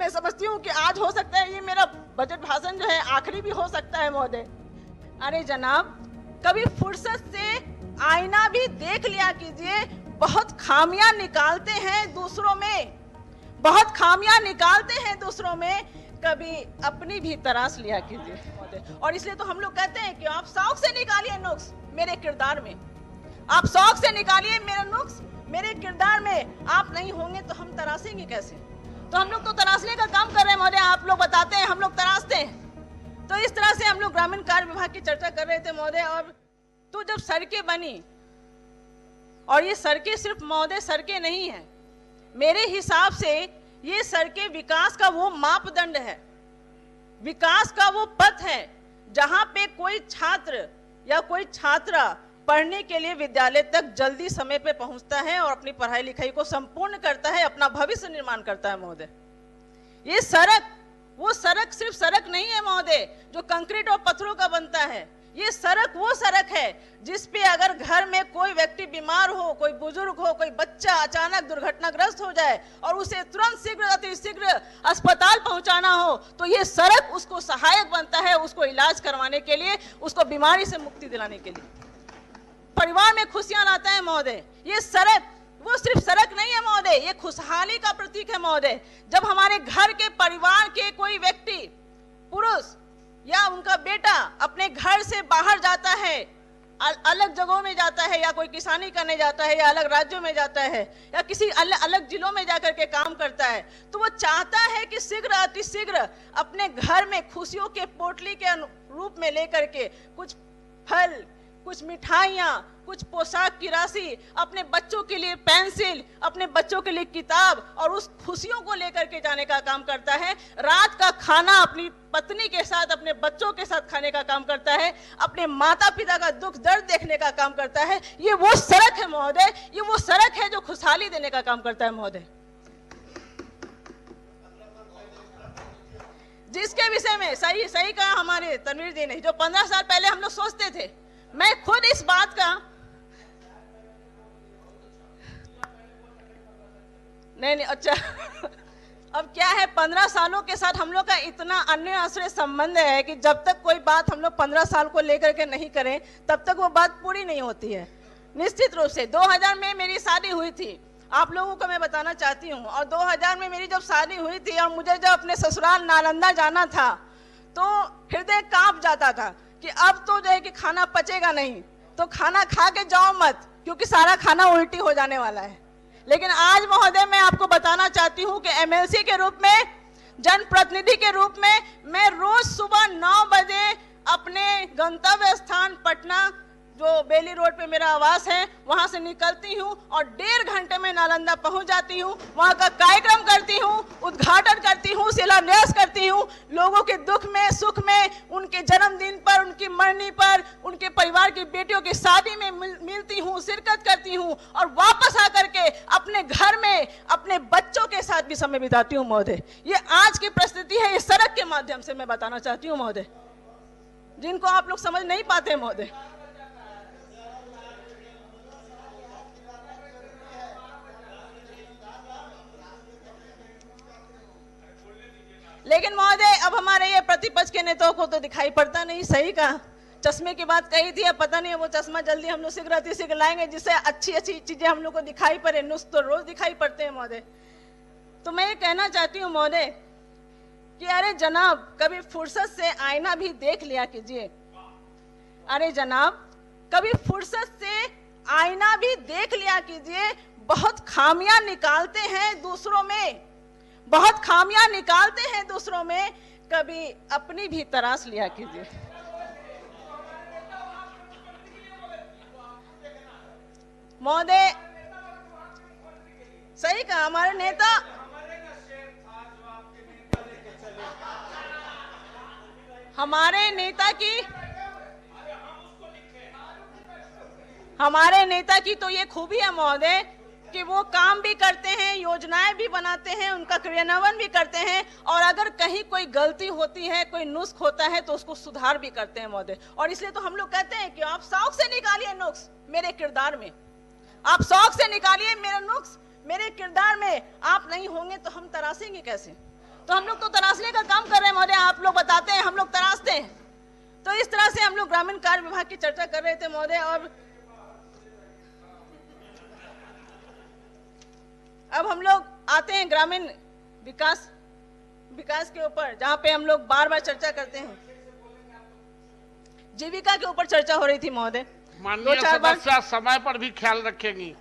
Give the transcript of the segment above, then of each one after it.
मैं समझती हूँ कि आज हो सकता है ये मेरा बजट भाषण जो है आखिरी भी हो सकता है महोदय। अरे जनाब, कभी फुर्सत से आईना भी देख लिया कीजिए। बहुत खामियां निकालते हैं दूसरों में, बहुत खामियां निकालते हैं दूसरों में, कभी अपनी भी तराश लिया कीजिए। और इसलिए तो हम लोग कहते हैं कि आप शौक से निकालिए नुक्स मेरे किरदार में, आप शौक से निकालिए मेरा नुक्स मेरे किरदार में। आप नहीं होंगे तो हम तराशेंगे कैसे? तो हम लोग तो तराशने का काम कर रहे हैं महोदय। आप लोग बताते हैं, हम लोग तराशते हैं। तो इस तरह से हम लोग ग्रामीण कार्य विभाग की चर्चा कर रहे थे महोदय। और तो जब सड़कें बनी, और ये सड़कें सिर्फ महोदय सड़कें नहीं है, मेरे हिसाब से ये सड़कें विकास का वो मापदंड है, विकास का वो पथ है जहां पे कोई छात्र या कोई छात्रा पढ़ने के लिए विद्यालय तक जल्दी समय पे पहुंचता है और अपनी पढ़ाई लिखाई को संपूर्ण करता है, अपना भविष्य निर्माण करता है महोदय। ये सड़क वो सड़क सिर्फ सड़क नहीं है महोदय जो कंक्रीट और पत्थरों का बनता है। ये सड़क वो सड़क है जिस पे अगर घर में कोई व्यक्ति बीमार हो, कोई बुजुर्ग हो, कोई बच्चा अचानक दुर्घटनाग्रस्त हो जाए और उसे तुरंत शीघ्र अतिशीघ्र अस्पताल पहुंचाना हो, तो ये सड़क उसको सहायक बनता है, उसको इलाज करवाने के लिए, उसको बीमारी से मुक्ति दिलाने के लिए, परिवार में खुशियां लाता है महोदय। ये सड़क वो सिर्फ सड़क नहीं है महोदय, ये खुशहाली का प्रतीक है महोदय। जब हमारे घर के परिवार के कोई व्यक्ति, पुरुष या उनका बेटा अपने घर से बाहर जाता है, अलग जगहों में जाता है, या कोई किसानी करने जाता है, या अलग राज्यों में जाता है, या किसी अलग जिलों में जाकर के काम करता है, तो वो चाहता है कि शीघ्र अतिशीघ्र अपने घर में खुशियों के पोटली के रूप में लेकर के कुछ फल, कुछ मिठाइयाँ, कुछ पोशाक की राशि, अपने बच्चों के लिए पेंसिल, अपने बच्चों के लिए किताब, और उस खुशियों को लेकर के जाने का काम करता है। रात का खाना अपनी पत्नी के साथ, अपने बच्चों के साथ खाने का काम करता है, अपने माता पिता का दुख दर्द देखने का काम करता है। ये वो सड़क है महोदय, ये वो सड़क है जो खुशहाली देने का काम करता है महोदय। जिसके विषय में सही कहा हमारे तनवीर जी ने, जो 15 साल पहले हम लोग सोचते थे, मैं खुद इस बात का नहीं अच्छा अब क्या है, 15 सालों के साथ हम लोग का इतना अन्य आश्रय संबंध है कि जब तक कोई बात हम लोग 15 साल को लेकर के नहीं करें तब तक वो बात पूरी नहीं होती है। निश्चित रूप से 2000 में मेरी शादी हुई थी, आप लोगों को मैं बताना चाहती हूँ। और 2000 में मेरी जब शादी हुई थी और मुझे जब अपने ससुराल नालंदा जाना था तो हृदय कांप जाता था कि अब तो जो है कि खाना पचेगा नहीं, तो खाना खा के जाओ मत, क्योंकि सारा खाना उल्टी हो जाने वाला है। लेकिन आज महोदय मैं आपको बताना चाहती हूँ कि एमएलसी के रूप में, जनप्रतिनिधि के रूप में, मैं रोज सुबह 9 बजे अपने गंतव्य स्थान पटना, जो बेली रोड पे मेरा आवास है, वहां से निकलती हूँ और 1.5 घंटे में नालंदा पहुंच जाती हूँ। वहां का कार्यक्रम करती हूँ, उद्घाटन करती हूँ, शिलान्यास करती हूँ। लोगों के दुख में, सुख में, उनके जन्मदिन पर, उनकी मरनी पर, उनके परिवार की बेटियों की शादी में मिलती हूँ, शिरकत करती हूँ, और वापस आकर के अपने घर में अपने बच्चों के साथ भी समय बिताती हूँ महोदय। ये आज की परिस्थिति है, इस सड़क के माध्यम से मैं बताना चाहती हूँ महोदय, जिनको आप लोग समझ नहीं पाते महोदय। लेकिन महोदय अब हमारे ये प्रतिपक्ष के नेताओं को तो दिखाई पड़ता नहीं। सही कहा, चश्मे की बात कही थी, अब पता नहीं वो चश्मा जल्दी हम लोग शीघ्र अतिशीघ्र लाएंगे जिससे अच्छी अच्छी चीजें हम लोग को दिखाई पड़े। नुस्ख तो रोज दिखाई पड़ते हैं महोदय। तो मैं ये कहना चाहती हूँ महोदय कि अरे जनाब, कभी फुर्सत से आईना भी देख लिया कीजिए। अरे जनाब, कभी फुर्सत से आईना भी देख लिया कीजिए। बहुत खामियां निकालते हैं दूसरों में, बहुत खामियां निकालते हैं दूसरों में, कभी अपनी भी तराश लिया कीजिए। महोदय सही कहा, हमारे नेता हमारे नेता की तो ये खूबी है महोदय कि वो काम भी करते हैं, योजनाएं भी बनाते हैं, उनका क्रियान्वयन भी करते हैं, और अगर कहीं कोई गलती होती है, कोई नुस्ख होता है तो उसको सुधार भी करते हैं महोदय। और इसलिए तो हम लोग कहते हैं कि आप शौक से निकालिए नुस्ख मेरे किरदार में, आप शौक से निकालिए मेरा नुस्ख मेरे किरदार में। आप नहीं होंगे तो हम तराशेंगे कैसे? तो हम लोग तो तराशने का काम कर रहे हैं महोदय, आप लोग बताते हैं, हम लोग तराशते हैं। तो इस तरह से हम लोग ग्रामीण कार्य विभाग की चर्चा कर रहे थे महोदय। और अब हम लोग आते हैं ग्रामीण विकास के ऊपर, जहां पे हम लोग बार बार चर्चा करते हैं। जीविका के ऊपर चर्चा हो रही थी महोदय। माननीय सदस्य समय पर भी ख्याल रखेंगी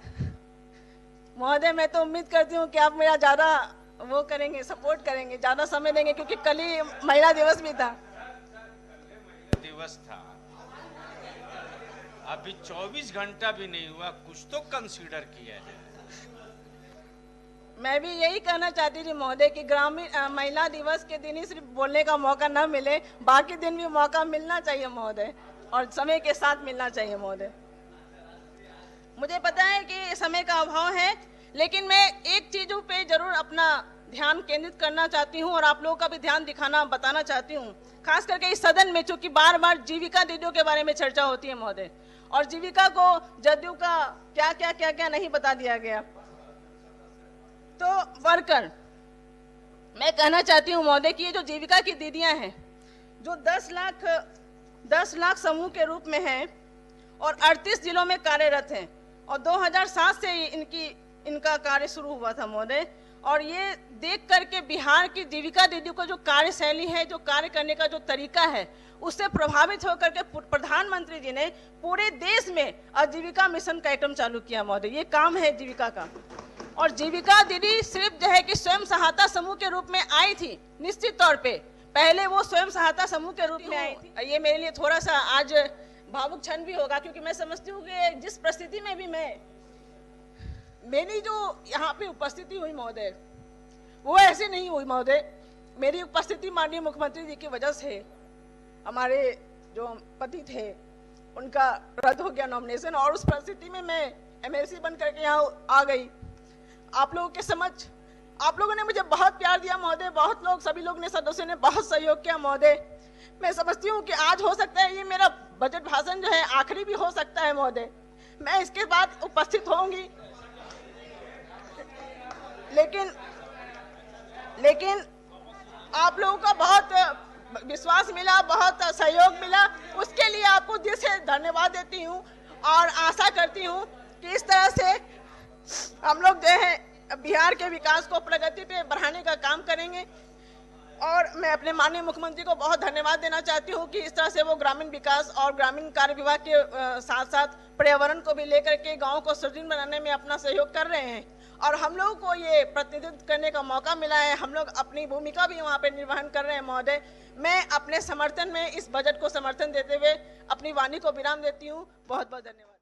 महोदय। मैं तो उम्मीद करती हूँ कि आप मेरा ज्यादा वो करेंगे, सपोर्ट करेंगे, ज्यादा समय देंगे, क्योंकि कल ही महिला दिवस भी था। दिवस था, अभी 24 घंटा भी नहीं हुआ, कुछ तो कंसीडर किया जाए। मैं भी यही कहना चाहती थी महोदय कि ग्रामीण महिला दिवस के दिन ही सिर्फ बोलने का मौका न मिले, बाकी दिन भी मौका मिलना चाहिए महोदय, और समय के साथ मिलना चाहिए महोदय। मुझे पता है कि समय का अभाव है, लेकिन मैं एक चीजों पे जरूर अपना ध्यान केंद्रित करना चाहती हूँ और आप लोगों का भी ध्यान बताना चाहती हूँ। खास करके इस सदन में चूंकि बार बार जीविका दीदियों के बारे में चर्चा होती है महोदय, और जीविका को जदयू का क्या नहीं बता दिया गया। तो वर्कर, मैं कहना चाहती हूँ महोदय कि ये जो जीविका की दीदियां हैं, जो 10 लाख समूह के रूप में हैं और 38 जिलों में कार्यरत हैं, और 2007 से इनका कार्य शुरू हुआ था महोदय। और ये देख करके बिहार की जीविका दीदियों का जो कार्यशैली है, जो कार्य करने का जो तरीका है, उससे प्रभावित होकर के प्रधानमंत्री जी ने पूरे देश में आजीविका मिशन कार्यक्रम चालू किया महोदय। ये काम है जीविका का। और जीविका दीदी सिर्फ जो है कि स्वयं सहायता समूह के रूप में आई थी, निश्चित तौर पे पहले वो स्वयं सहायता समूह के रूप में आई थी। ये मेरे लिए थोड़ा सा आज भावुक क्षण भी होगा, क्योंकि मैं समझती हूँ कि जिस परिस्थिति में भी मेरी जो यहाँ पे उपस्थिति हुई महोदय, वो ऐसे नहीं हुई महोदय। मेरी उपस्थिति माननीय मुख्यमंत्री जी की वजह से, हमारे जो पति थे उनका रद्द हो गया नॉमिनेशन, और उस परिस्थिति में मैं एमएलसी बन करके यहाँ आ गई। आप लोगों के समझ, आप लोगों ने मुझे बहुत प्यार दिया महोदय, बहुत लोग, सभी लोग ने, सदस्यों ने बहुत सहयोग किया महोदय। मैं समझती हूँ कि आज हो सकता है ये मेरा बजट भाषण जो है आखिरी भी हो सकता है महोदय। मैं इसके बाद उपस्थित होंगी, लेकिन आप लोगों का बहुत विश्वास मिला, बहुत सहयोग मिला, उसके लिए आपको दिल से धन्यवाद देती हूँ। और आशा करती हूँ कि इस तरह से हम लोग जो है बिहार के विकास को प्रगति पे बढ़ाने का काम करेंगे। और मैं अपने माननीय मुख्यमंत्री को बहुत धन्यवाद देना चाहती हूँ कि इस तरह से वो ग्रामीण विकास और ग्रामीण कार्य विभाग के साथ साथ पर्यावरण को भी लेकर के गाँव को सुदृढ़ बनाने में अपना सहयोग कर रहे हैं। और हम लोगों को ये प्रतिनिधित्व करने का मौका मिला है, हम लोग अपनी भूमिका भी वहाँ पे निर्वहन कर रहे हैं महोदय। मैं अपने समर्थन में इस बजट को समर्थन देते हुए अपनी वाणी को विराम देती हूँ। बहुत बहुत धन्यवाद।